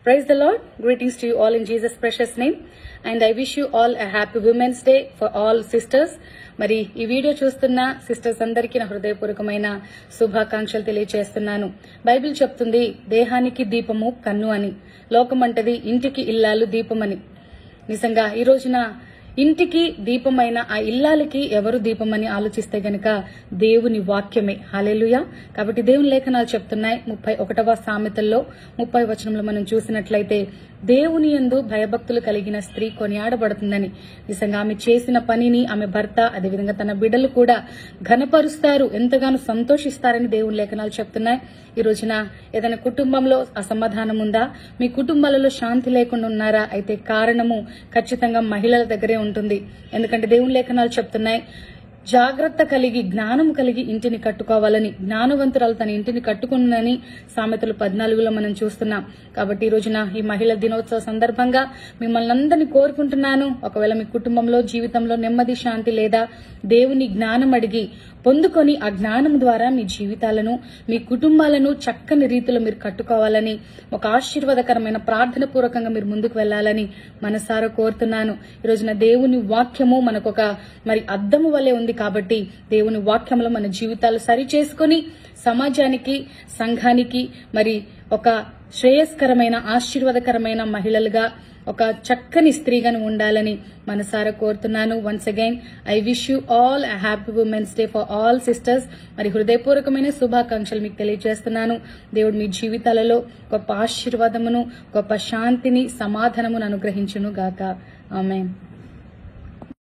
Praise the Lord. Greetings to you all in Jesus' precious name. And I wish you all a happy Women's Day for all sisters. మరి ఈ video చూస్తున్న sisters అందరికీ నా హృదయపూర్వకమైన శుభాకాంక్షలు తెలియజేస్తున్నాను. Bible చెప్తుంది దేహానికి దీపము కన్ను అని, లోకమంటది ఇంటికి ఇల్లాలు దీపమని. నిజంగా ఈ రోజున ఇంటికి దీపమైన ఆ ఇల్లాలకి ఎవరు దీపమని ఆలోచిస్తే గనక దేవుని వాక్యమే. హల్లెలూయా. కాబట్టి దేవుని లేఖనాలు చెప్తున్నాయి. 31వ సామెతల్లో 30వ వచనంలో మనం చూసినట్లయితే దేవుని యందు భయభక్తులు కలిగిన స్త్రీ కొనియాడబడుతుందని. నిజంగా ఆమె చేసిన పనిని ఆమె భర్త, అదేవిధంగా తన బిడ్డలు కూడా ఘనపరుస్తారు, ఎంతగానో సంతోషిస్తారని దేవుని లేఖనాలు చెప్తున్నాయి. ఈ రోజున ఏదైనా కుటుంబంలో అసమాధానం ఉందా, మీ కుటుంబాలలో శాంతి లేకుండా ఉన్నారా, అయితే కారణము ఖచ్చితంగా మహిళల దగ్గరే ఉంటుంది. ఎందుకంటే దేవుని లేఖనాలు చెప్తున్నాయి, జాగ్రత్త కలిగి జ్ఞానం కలిగి ఇంటిని కట్టుకోవాలని, జ్ఞానవంతురాలు తన ఇంటిని కట్టుకున్నని సామెతలు 14లో మనం చూస్తున్నాం. కాబట్టి ఈ రోజున ఈ మహిళా దినోత్సవ సందర్భంగా మిమ్మల్ని అందరినీ కోరుకుంటున్నాను, ఒకవేళ మీ కుటుంబంలో జీవితంలో నెమ్మది శాంతి లేదా దేవుని జ్ఞానం అడిగి పొందుకొని ఆ జ్ఞానం ద్వారా మీ జీవితాలను మీ కుటుంబాలను చక్కని రీతిలో మీరు కట్టుకోవాలని, ఒక ఆశీర్వాదకరమైన ప్రార్థన పూర్వకంగా మీరు ముందుకు వెళ్లాలని మనసారా కోరుతున్నాను. ఈ రోజున దేవుని వాక్యము మనకు ఒక అద్దము వలె ఉంది. కాబట్టి దేవుని వాక్యంలో మన జీవితాలు సరి చేసుకుని సమాజానికి, సంఘానికి ఒక శ్రేయస్కరమైన ఆశీర్వాదకరమైన మహిళలుగా, ఒక చక్కని స్త్రీగాను ఉండాలని మనసారా కోరుతున్నాను. Once again I wish you all a happy Women's Day for all sisters. హృదయపూర్వకమైన శుభాకాంక్షలు మీకు తెలియజేస్తున్నాను. దేవుడు మీ జీవితాలలో గొప్ప ఆశీర్వాదమును, గొప్ప శాంతిని, సమాధానమును అనుగ్రహించును గాక. ఆమేన్.